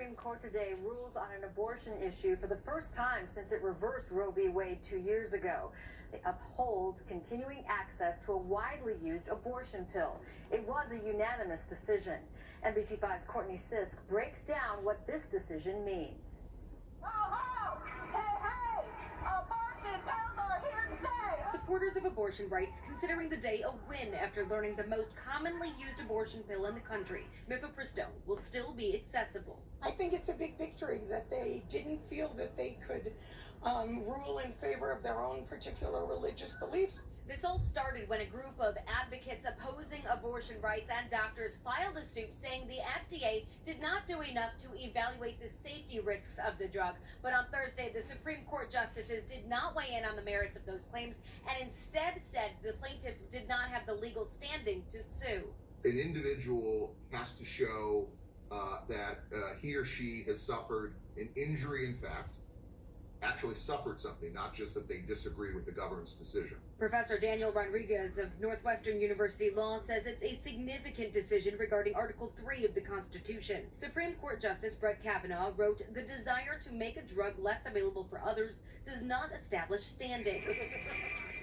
Supreme Court today rules on an abortion issue for the first time since it reversed Roe v. Wade 2 years ago. They uphold continuing access to a widely used abortion pill. It was a unanimous decision. NBC5's Courtney Sisk breaks down what this decision means. Supporters of abortion rights considering the day a win after learning the most commonly used abortion pill in the country, mifepristone, will still be accessible. I think it's a big victory that they didn't feel that they could rule in favor of their own particular religious beliefs. This all started when a group of advocates opposing abortion rights and doctors filed a suit saying the FDA did not do enough to evaluate the safety risks of the drug. But on Thursday, the Supreme Court justices did not weigh in on the merits of those claims and instead said the plaintiffs did not have the legal standing to sue. An individual has to show that he or she has suffered an injury in fact, actually suffered something, not just that they disagree with the government's decision. Professor Daniel Rodriguez of Northwestern University Law says it's a significant decision regarding Article 3 of the Constitution. Supreme Court Justice Brett Kavanaugh wrote, "The desire to make a drug less available for others does not establish standing."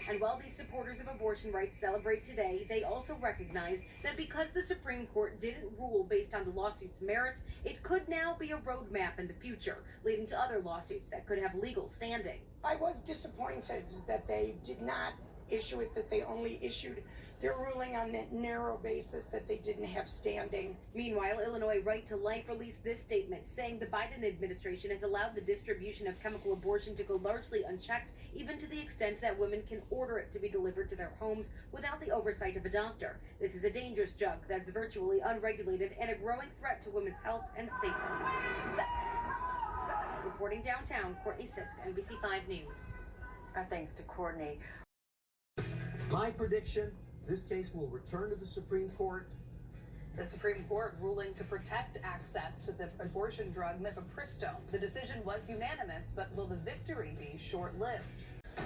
And while these supporters of abortion rights celebrate today, they also recognize that because the Supreme Court didn't rule based on the lawsuit's merit, it could now be a roadmap in the future, leading to other lawsuits that could have legal standing. I was disappointed that they did not issue it, that they only issued their ruling on that narrow basis that they didn't have standing. Meanwhile, Illinois Right to Life released this statement saying the Biden administration has allowed the distribution of chemical abortion to go largely unchecked, even to the extent that women can order it to be delivered to their homes without the oversight of a doctor. This is a dangerous drug that's virtually unregulated and a growing threat to women's health and safety. Reporting downtown, Courtney Sisk, NBC5 News. Our thanks to Courtney. My prediction, this case will return to the Supreme Court. The Supreme Court ruling to protect access to the abortion drug mifepristone. The decision was unanimous, but will the victory be short-lived?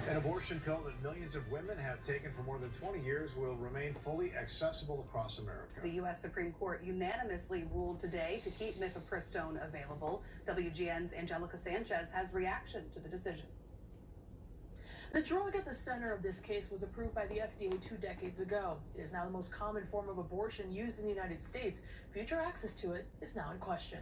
An abortion pill that millions of women have taken for more than 20 years will remain fully accessible across America. The U.S. Supreme Court unanimously ruled today to keep mifepristone available. WGN's Angelica Sanchez has reaction to the decision. The drug at the center of this case was approved by the FDA 2 decades ago. It is now the most common form of abortion used in the United States. Future access to it is now in question.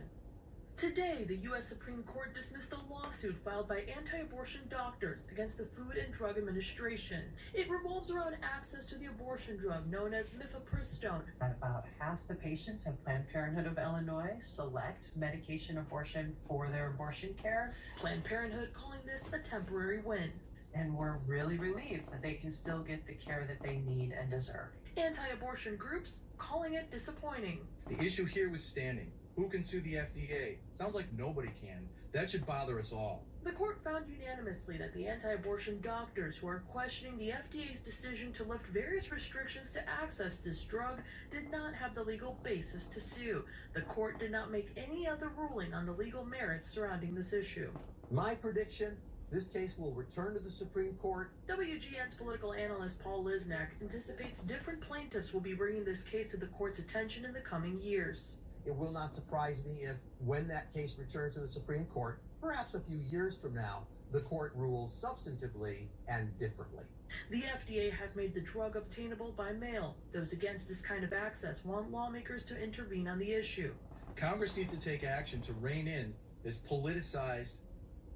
Today, the U.S. Supreme Court dismissed a lawsuit filed by anti-abortion doctors against the Food and Drug Administration. It revolves around access to the abortion drug known as mifepristone. About half the patients in Planned Parenthood of Illinois select medication abortion for their abortion care. Planned Parenthood calling this a temporary win. And we're really relieved that they can still get the care that they need and deserve. Anti-abortion groups calling it disappointing. The issue here was standing. Who can sue the FDA? Sounds like nobody can. That should bother us all. The court found unanimously that the anti-abortion doctors who are questioning the FDA's decision to lift various restrictions to access this drug did not have the legal basis to sue. The court did not make any other ruling on the legal merits surrounding this issue. My prediction, this case will return to the Supreme Court. WGN's political analyst Paul Lisnak anticipates different plaintiffs will be bringing this case to the court's attention in the coming years. It will not surprise me if, when that case returns to the Supreme Court, perhaps a few years from now, the court rules substantively and differently. The FDA has made the drug obtainable by mail. Those against this kind of access want lawmakers to intervene on the issue. Congress needs to take action to rein in this politicized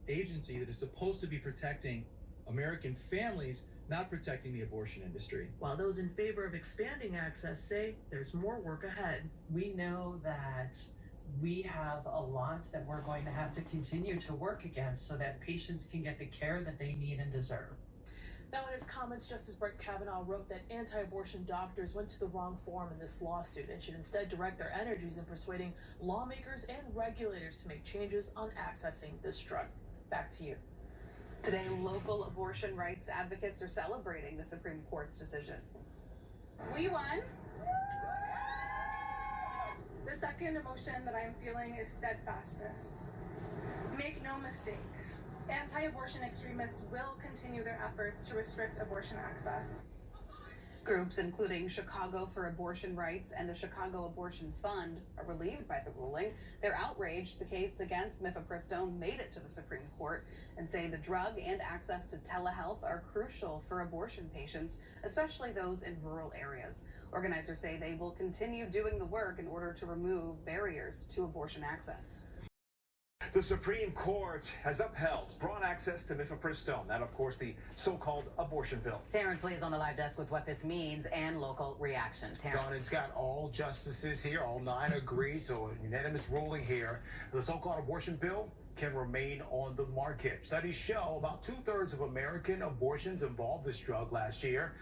agency that is supposed to be protecting American families, not protecting the abortion industry. While those in favor of expanding access say there's more work ahead. We know that we have a lot that we're going to have to continue to work against so that patients can get the care that they need and deserve. Now, in his comments, Justice Brett Kavanaugh wrote that anti-abortion doctors went to the wrong forum in this lawsuit and should instead direct their energies in persuading lawmakers and regulators to make changes on accessing this drug. Back to you. Today, local abortion rights advocates are celebrating the Supreme Court's decision. We won. The second emotion that I'm feeling is steadfastness. Make no mistake, anti-abortion extremists will continue their efforts to restrict abortion access. Groups including Chicago for Abortion Rights and the Chicago Abortion Fund are relieved by the ruling. They're outraged the case against mifepristone made it to the Supreme Court and say the drug and access to telehealth are crucial for abortion patients, especially those in rural areas. Organizers say they will continue doing the work in order to remove barriers to abortion access. The Supreme Court has upheld broad access to mifepristone, that of course the so-called abortion pill. Terrence Lee is on the live desk with what this means and local reaction. Terrence. Don, it's got all justices here, all 9 agree, so a unanimous ruling here. The so-called abortion pill can remain on the market. Studies show about 2/3 of American abortions involved this drug last year.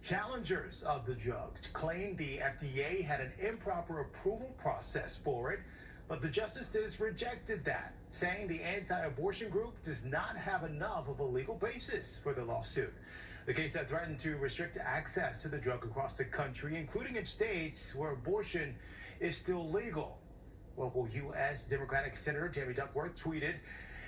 Challengers of the drug claimed the FDA had an improper approval process for it, but the justices rejected that, saying the anti-abortion group does not have enough of a legal basis for the lawsuit. The case that threatened to restrict access to the drug across the country, including in states where abortion is still legal. Local U.S. Democratic Senator Tammy Duckworth tweeted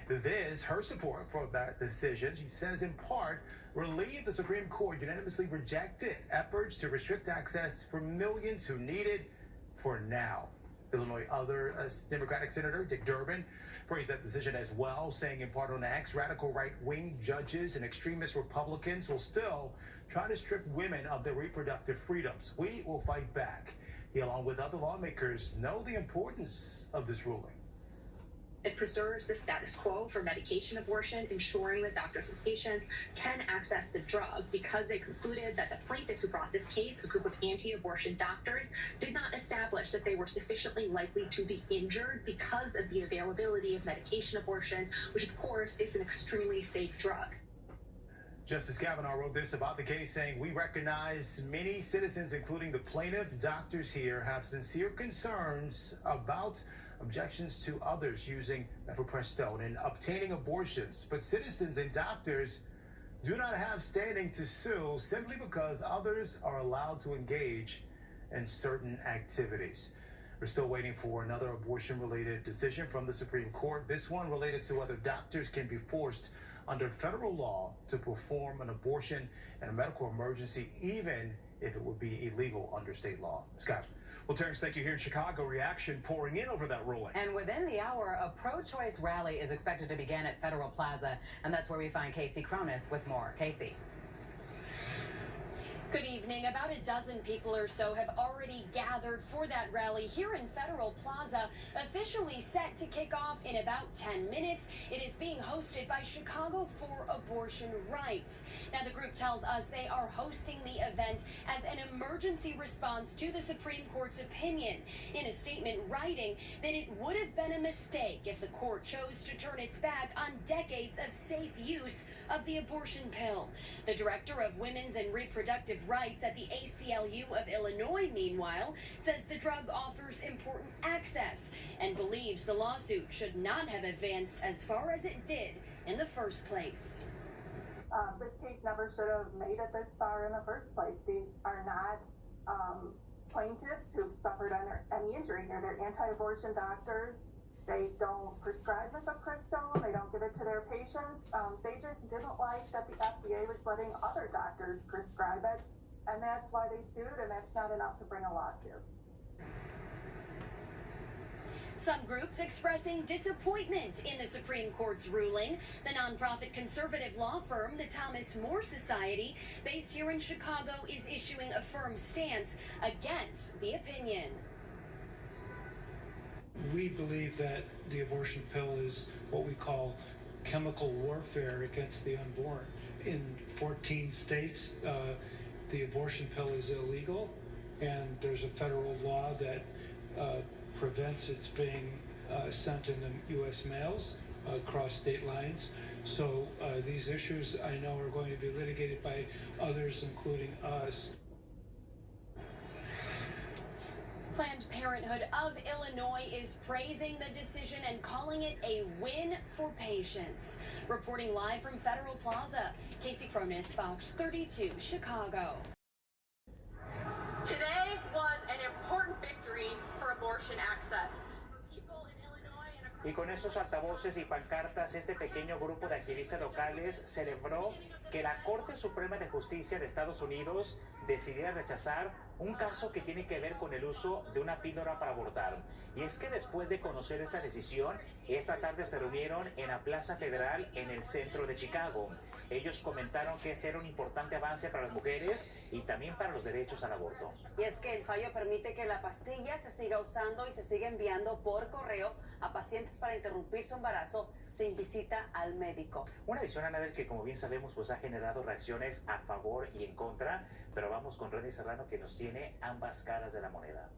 her support for that decision. She says, in part, relieved the Supreme Court unanimously rejected efforts to restrict access for millions who need it for now. Illinois Democratic Senator Dick Durbin praised that decision as well, saying in part on X, radical right-wing judges and extremist Republicans will still try to strip women of their reproductive freedoms. We will fight back. He, along with other lawmakers, know the importance of this ruling. It preserves the status quo for medication abortion, ensuring that doctors and patients can access the drug because they concluded that the plaintiffs who brought this case, a group of anti-abortion doctors, did not establish that they were sufficiently likely to be injured because of the availability of medication abortion, which of course is an extremely safe drug. Justice Kavanaugh wrote this about the case, saying, "We recognize many citizens, including the plaintiff doctors here, have sincere concerns about objections to others using mifepristone in obtaining abortions, but citizens and doctors do not have standing to sue simply because others are allowed to engage in certain activities." We're still waiting for another abortion-related decision from the Supreme Court, this one related to whether doctors can be forced under federal law to perform an abortion in a medical emergency, even if it would be illegal under state law. Scott. Well, Terrence, thank you. Here in Chicago, reaction pouring in over that ruling. And within the hour, a pro-choice rally is expected to begin at Federal Plaza, and that's where we find Casey Cronus with more. Casey. Good evening. About a dozen people or so have already gathered for that rally here in Federal Plaza, officially set to kick off in about 10 minutes. It is being hosted by Chicago for Abortion Rights. Now, the group tells us they are hosting the event as an emergency response to the Supreme Court's opinion, in a statement writing that it would have been a mistake if the court chose to turn its back on decades of safe use of the abortion pill. The director of Women's and Reproductive Rights at the ACLU of Illinois, meanwhile, says the drug offers important access and believes the lawsuit should not have advanced as far as it did in the first place. This case never should have made it this far in the first place. These are not plaintiffs who've suffered any injury here. They're anti-abortion doctors. They don't prescribe mifepristone. They don't give it to their patients. They just didn't like that the FDA was letting other doctors prescribe it, and that's why they sued, and that's not enough to bring a lawsuit. Some groups expressing disappointment in the Supreme Court's ruling. The nonprofit conservative law firm, the Thomas More Society, based here in Chicago, is issuing a firm stance against the opinion. We believe that the abortion pill is what we call chemical warfare against the unborn. In 14 states, the abortion pill is illegal, and there's a federal law that prevents its being sent in the U.S. mails across state lines. So these issues, I know, are going to be litigated by others, including us. Planned Parenthood of Illinois is praising the decision and calling it a win for patients. Reporting live from Federal Plaza, Casey Cronus, Fox 32, Chicago. Today was an important victory for abortion access. For people in Illinois and across Y con esos altavoces y pancartas, este pequeño grupo de activistas locales celebró que la Corte Suprema de Justicia de Estados Unidos decidiera rechazar un caso que tiene que ver con el uso de una píldora para abortar. Y es que después de conocer esta decisión, esta tarde se reunieron en la Plaza Federal en el centro de Chicago. Ellos comentaron que este era un importante avance para las mujeres y también para los derechos al aborto. Y es que el fallo permite que la pastilla se siga usando y se siga enviando por correo a pacientes para interrumpir su embarazo sin visita al médico. Una decisión, Anabel, que como bien sabemos pues ha generado reacciones a favor y en contra, pero vamos con René Serrano que nos tiene ambas caras de la moneda.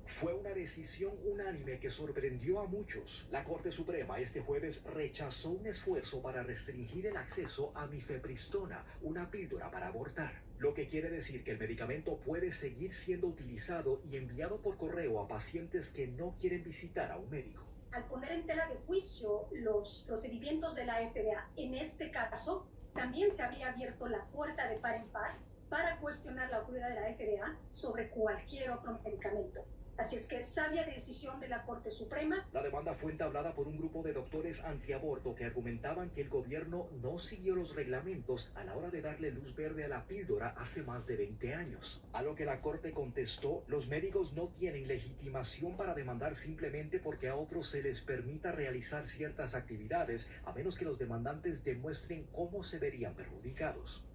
Fue una decisión unánime que sorprendió a muchos. La Corte Suprema este jueves rechazó un esfuerzo para restringir el acceso a mifepristona, una píldora para abortar. Lo que quiere decir que el medicamento puede seguir siendo utilizado y enviado por correo a pacientes que no quieren visitar a un médico. Al poner en tela de juicio los procedimientos de la FDA, en este caso, también se habría abierto la puerta de par en par para cuestionar la autoridad de la FDA sobre cualquier otro medicamento. Así es que sabia decisión de la Corte Suprema. La demanda fue entablada por un grupo de doctores antiaborto que argumentaban que el gobierno no siguió los reglamentos a la hora de darle luz verde a la píldora hace más de 20 años. A lo que la Corte contestó, los médicos no tienen legitimación para demandar simplemente porque a otros se les permita realizar ciertas actividades, a menos que los demandantes demuestren cómo se verían perjudicados.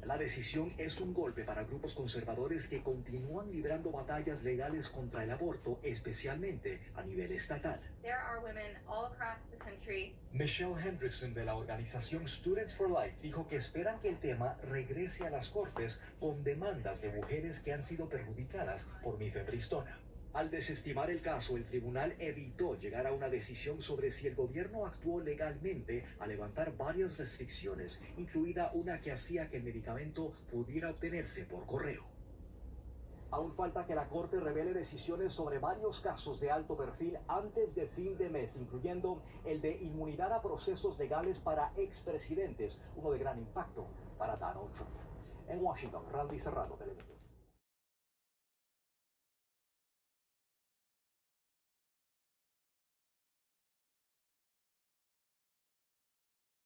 La decisión es un golpe para grupos conservadores que continúan librando batallas legales contra el aborto, especialmente a nivel estatal. There are women all across the country. Michelle Hendrickson de la organización Students for Life dijo que esperan que el tema regrese a las cortes con demandas de mujeres que han sido perjudicadas por mifepristona. Al desestimar el caso, el tribunal evitó llegar a una decisión sobre si el gobierno actuó legalmente al levantar varias restricciones, incluida una que hacía que el medicamento pudiera obtenerse por correo. Aún falta que la Corte revele decisiones sobre varios casos de alto perfil antes de fin de mes, incluyendo el de inmunidad a procesos legales para expresidentes, uno de gran impacto para Donald Trump. En Washington, Randy Serrano, Telemundo.